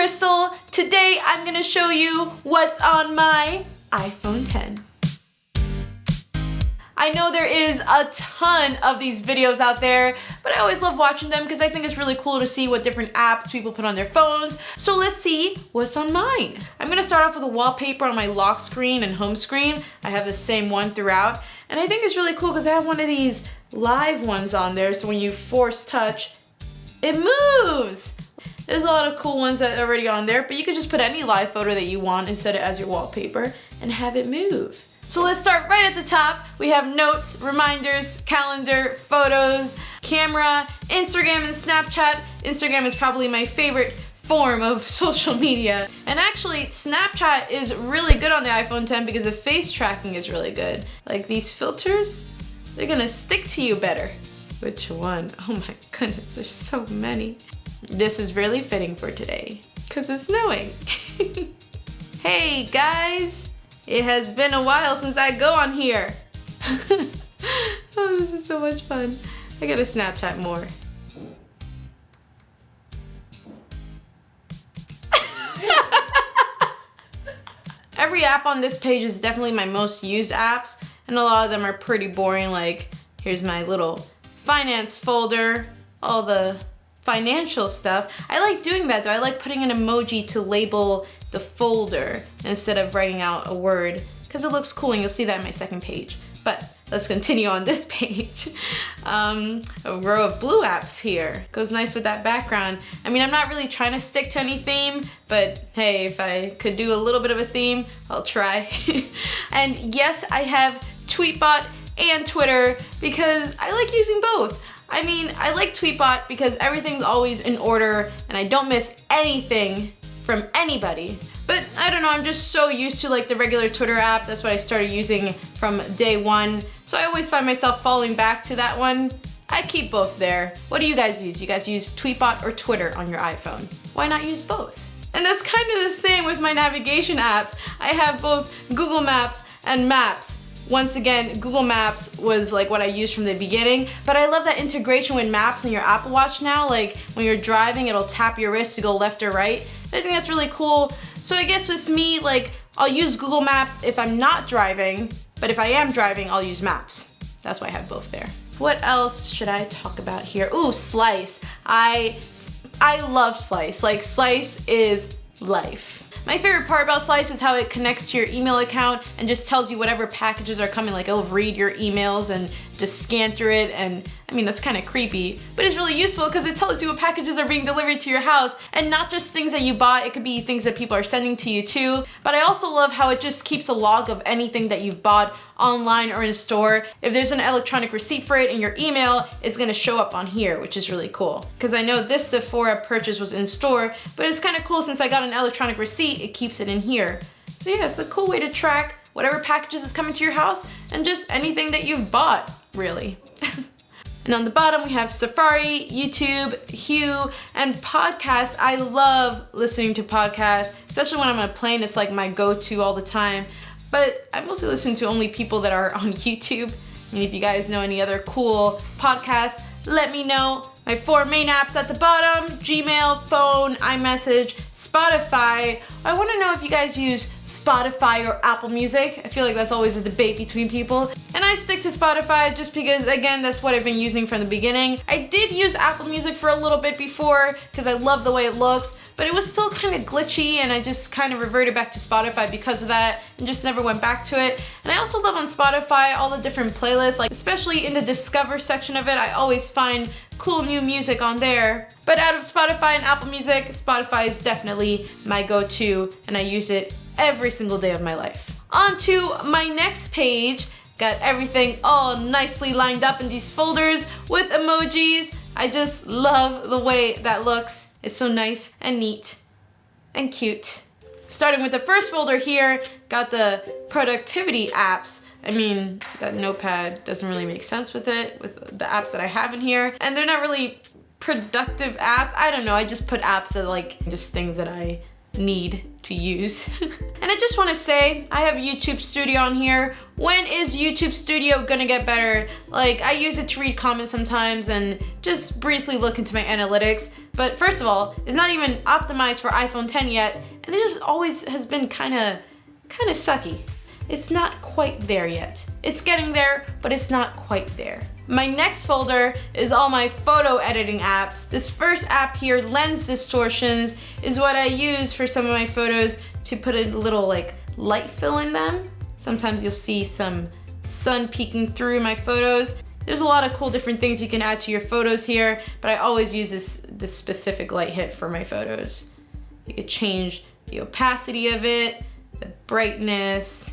Crystal. Today I'm gonna show you what's on my iPhone 10. I know there is a ton of these videos out there, but I always love watching them because I think it's really cool to see what different apps people put on their phones. So let's see what's on mine. I'm gonna start off with a wallpaper on my lock screen and home screen. I have the same one throughout, and I think it's really cool because I have one of these live ones on there, so when you force touch, it moves. There's a lot of cool ones that are already on there, but you could just put any live photo that you want and set it as your wallpaper and have it move. So let's start right at the top. We have notes, reminders, calendar, photos, camera, Instagram and Snapchat. Instagram is probably my favorite form of social media. And actually, Snapchat is really good on the iPhone 10 because the face tracking is really good. Like these filters, they're gonna stick to you better. Which one? Oh my goodness, there's so many. This is really fitting for today because it's snowing. Hey guys! It has been a while since I go on here. Oh, this is so much fun. I gotta Snapchat more. Every app on this page is definitely my most used apps, and a lot of them are pretty boring. Like, here's my little finance folder, all the financial stuff. I like doing that though. I like putting an emoji to label the folder instead of writing out a word because it looks cool, and you'll see that in my second page. But let's continue on this page. A row of blue apps here. Goes nice with that background. I mean, I'm not really trying to stick to any theme, but hey, if I could do a little bit of a theme, I'll try. And yes, I have Tweetbot and Twitter because I like using both. I mean, I like Tweetbot because everything's always in order and I don't miss anything from anybody. But I don't know, I'm just so used to like the regular Twitter app. That's what I started using from day one. So I always find myself falling back to that one. I keep both there. What do you guys use? You guys use Tweetbot or Twitter on your iPhone? Why not use both? And that's kind of the same with my navigation apps. I have both Google Maps and Maps. Once again, Google Maps was like what I used from the beginning, but I love that integration with Maps in your Apple Watch now. Like when you're driving, it'll tap your wrist to go left or right. I think that's really cool. So I guess with me, like I'll use Google Maps if I'm not driving, but if I am driving, I'll use Maps. That's why I have both there. What else should I talk about here? Ooh, Slice. I love Slice. Like Slice is life. My favorite part about Slice is how it connects to your email account and just tells you whatever packages are coming. Like it'll read your emails and just scan through it, and I mean that's kind of creepy, but it's really useful because it tells you what packages are being delivered to your house, and not just things that you bought. It could be things that people are sending to you too. But I also love how it just keeps a log of anything that you've bought online or in store. If there's an electronic receipt for it in your email, it's gonna show up on here, which is really cool. Because I know this Sephora purchase was in store, but it's kind of cool since I got an electronic receipt, it keeps it in here. So yeah, it's a cool way to track whatever packages is coming to your house and just anything that you've bought, really. And on the bottom we have Safari, YouTube, Hue, and podcasts. I love listening to podcasts, especially when I'm on a plane. It's like my go-to all the time. But I mostly listen to only people that are on YouTube. I mean, if you guys know any other cool podcasts, let me know. My 4 main apps at the bottom: Gmail, phone, iMessage, Spotify. I want to know if you guys use Spotify or Apple Music. I feel like that's always a debate between people. And I stick to Spotify just because, again, that's what I've been using from the beginning. I did use Apple Music for a little bit before because I love the way it looks, but it was still kind of glitchy, and I just kind of reverted back to Spotify because of that and just never went back to it. And I also love on Spotify all the different playlists, like especially in the Discover section of it, I always find cool new music on there. But out of Spotify and Apple Music, Spotify is definitely my go-to, and I use it every single day of my life. On to my next page. Got everything all nicely lined up in these folders with emojis. I just love the way that looks. It's so nice and neat and cute. Starting with the first folder here, got the productivity apps. I mean, that notepad doesn't really make sense with it, with the apps that I have in here. And they're not really productive apps. I don't know, I just put apps that like just things that I need to use. And I just want to say, I have YouTube Studio on here. When is YouTube Studio gonna get better? Like, I use it to read comments sometimes and just briefly look into my analytics, But first of all, it's not even optimized for iPhone 10 yet, and it just always has been kind of sucky. It's not quite there yet. It's getting there, but it's not quite there. My next folder is all my photo editing apps. This first app here, Lens Distortions, is what I use for some of my photos to put a little like light fill in them. Sometimes you'll see some sun peeking through my photos. There's a lot of cool different things you can add to your photos here, but I always use this specific light hit for my photos. You could change the opacity of it, the brightness.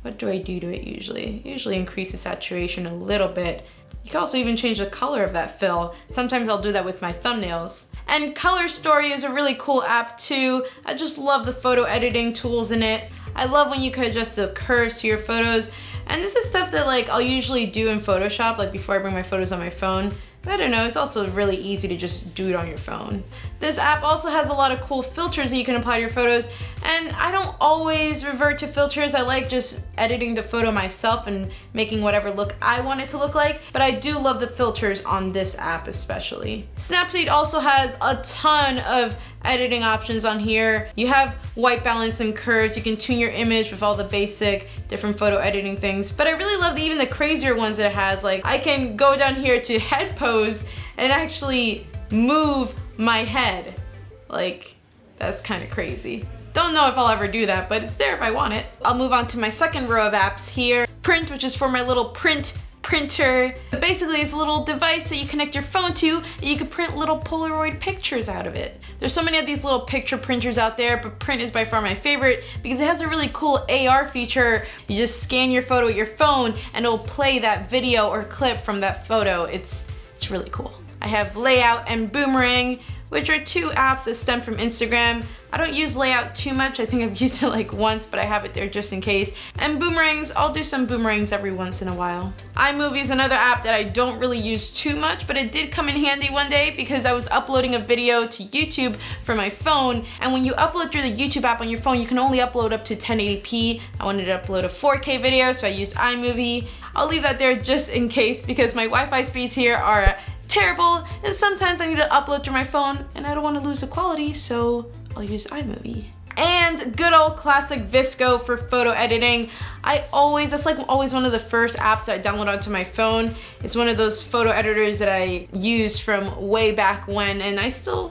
What do I do to it usually? Usually increase the saturation a little bit. You can also even change the color of that fill. Sometimes I'll do that with my thumbnails. And Color Story is a really cool app too. I just love the photo editing tools in it. I love when you can adjust the curves to your photos. And this is stuff that like I'll usually do in Photoshop, like before I bring my photos on my phone. But I don't know, it's also really easy to just do it on your phone. This app also has a lot of cool filters that you can apply to your photos, and I don't always revert to filters. I like just editing the photo myself and making whatever look I want it to look like, but I do love the filters on this app especially. Snapseed also has a ton of editing options on here. You have white balance and curves. You can tune your image with all the basic different photo editing things, but I really love even the crazier ones that it has. Like I can go down here to head pose and actually move my head. Like that's kind of crazy. Don't know if I'll ever do that, but it's there if I want it. I'll move on to my second row of apps here. Print, which is for my little printer. Basically, it's a little device that you connect your phone to, and you can print little Polaroid pictures out of it. There's so many of these little picture printers out there, but Print is by far my favorite because it has a really cool AR feature. You just scan your photo with your phone, and it'll play that video or clip from that photo. It's really cool. I have Layout and Boomerang, which are two apps that stem from Instagram. I don't use Layout too much. I think I've used it like once, but I have it there just in case. And Boomerangs, I'll do some boomerangs every once in a while. iMovie is another app that I don't really use too much, but it did come in handy one day because I was uploading a video to YouTube for my phone, and when you upload through the YouTube app on your phone, you can only upload up to 1080p. I wanted to upload a 4K video, so I used iMovie. I'll leave that there just in case because my Wi-Fi speeds here are terrible, and sometimes I need to upload through my phone and I don't want to lose the quality, so I'll use iMovie. And good old classic Visco for photo editing. That's like always one of the first apps that I download onto my phone. It's one of those photo editors that I used from way back when, and I still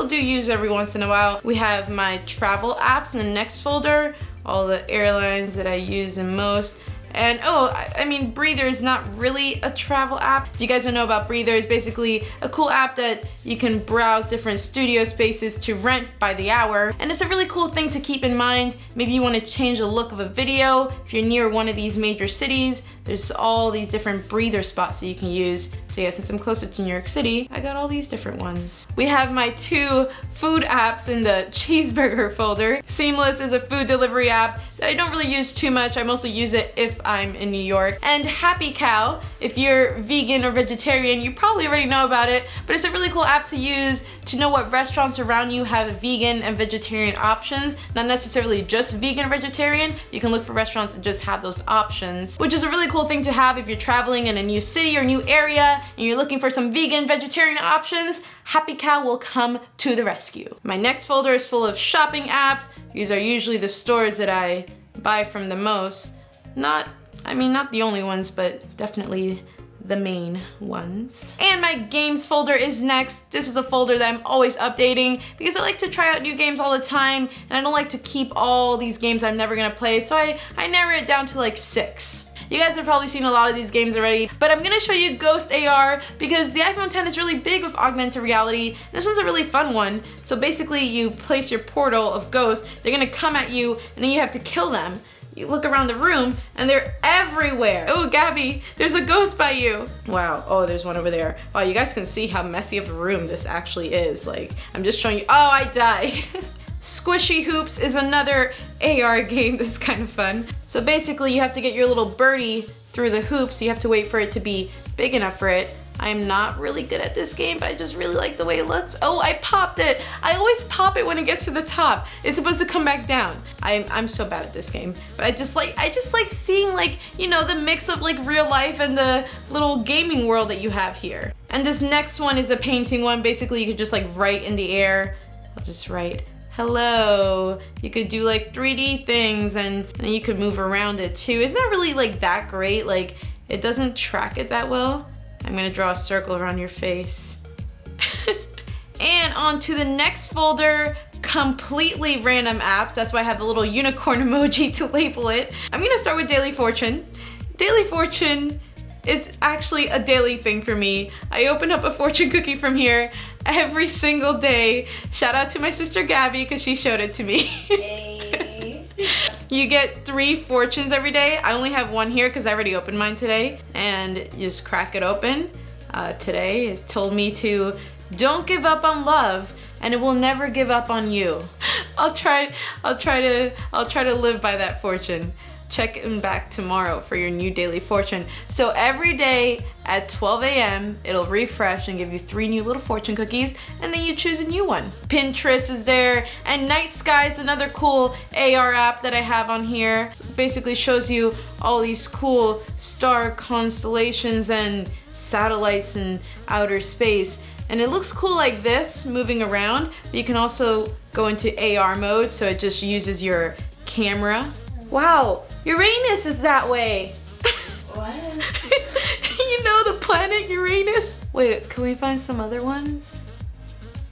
do use every once in a while. We have my travel apps in the next folder, all the airlines that I use the most. And I mean, Breather is not really a travel app. If you guys don't know about Breather, it's basically a cool app that you can browse different studio spaces to rent by the hour. And it's a really cool thing to keep in mind. Maybe you want to change the look of a video. If you're near one of these major cities, there's all these different Breather spots that you can use. So yeah, since I'm closer to New York City, I got all these different ones. We have my two food apps in the cheeseburger folder. Seamless is a food delivery app that I don't really use too much. I mostly use it if I'm in New York. And Happy Cow, if you're vegan or vegetarian, you probably already know about it, but it's a really cool app to use to know what restaurants around you have vegan and vegetarian options. Not necessarily just vegan or vegetarian. You can look for restaurants that just have those options, which is a really cool thing to have if you're traveling in a new city or new area and you're looking for some vegan, vegetarian options. Happy Cow will come to the rescue. My next folder is full of shopping apps. These are usually the stores that I buy from the most. Not the only ones, but definitely the main ones. And my games folder is next. This is a folder that I'm always updating because I like to try out new games all the time, and I don't like to keep all these games I'm never gonna play, so I narrow it down to like 6. You guys have probably seen a lot of these games already, but I'm gonna show you Ghost AR because the iPhone 10 is really big with augmented reality. This one's a really fun one. So basically you place your portal of ghosts, they're gonna come at you and then you have to kill them. You look around the room and they're everywhere. Oh, Gabby, there's a ghost by you. Wow, oh, there's one over there. Wow, you guys can see how messy of a room this actually is. Like, I'm just showing you, oh, I died. Squishy Hoops is another AR game that's kind of fun. So basically you have to get your little birdie through the hoops. You have to wait for it to be big enough for it. I'm not really good at this game, but I just really like the way it looks. Oh, I popped it. I always pop it when it gets to the top. It's supposed to come back down. I'm so bad at this game, but I just like seeing, like, you know, the mix of like real life and the little gaming world that you have here. And this next one is the painting one. Basically, you could just like write in the air. I'll just write hello. You could do like 3D things and you could move around it too. It's not really like that great. Like it doesn't track it that well. I'm gonna draw a circle around your face. And on to the next folder, completely random apps. That's why I have the little unicorn emoji to label it. I'm gonna start with Daily Fortune. Daily Fortune is actually a daily thing for me. I open up a fortune cookie from here every single day. Shout out to my sister Gabby because she showed it to me. Yay. You get 3 fortunes every day. I only have one here because I already opened mine today. And you just crack it open. Today it told me to don't give up on love and it will never give up on you. I'll try to live by that fortune. Check in back tomorrow for your new daily fortune. So every day at 12 a.m. it'll refresh and give you 3 new little fortune cookies and then you choose a new one. Pinterest is there and Night Sky is another cool AR app that I have on here. So it basically shows you all these cool star constellations and satellites in outer space. And it looks cool like this moving around, but you can also go into AR mode so it just uses your camera. Wow, Uranus is that way. What? You know the planet Uranus? Wait, can we find some other ones?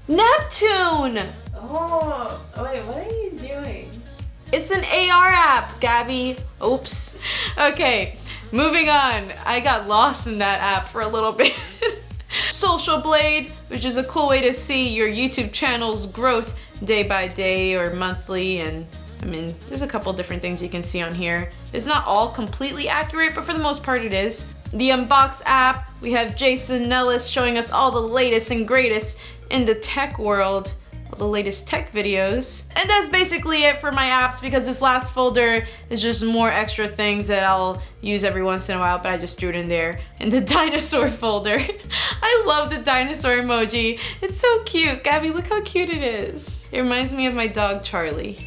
Neptune! Oh, wait, what are you doing? It's an AR app, Gabby. Oops. Okay, moving on. I got lost in that app for a little bit. Socialblade, which is a cool way to see your YouTube channel's growth day by day or monthly, and I mean, there's a couple different things you can see on here. It's not all completely accurate, but for the most part it is. The Unbox app, we have Jason Nellis showing us all the latest and greatest in the tech world, all the latest tech videos. And that's basically it for my apps because this last folder is just more extra things that I'll use every once in a while, but I just threw it in there in the dinosaur folder. I love the dinosaur emoji. It's so cute. Gabby, look how cute it is. It reminds me of my dog, Charlie.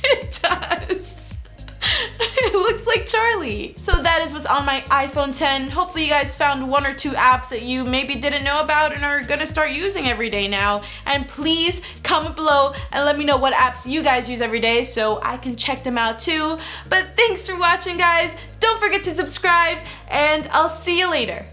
It does. It looks like Charlie. So that is what's on my iPhone 10. Hopefully you guys found 1 or 2 apps that you maybe didn't know about and are gonna start using every day now. And please comment below and let me know what apps you guys use every day so I can check them out too. But thanks for watching, guys. Don't forget to subscribe and I'll see you later.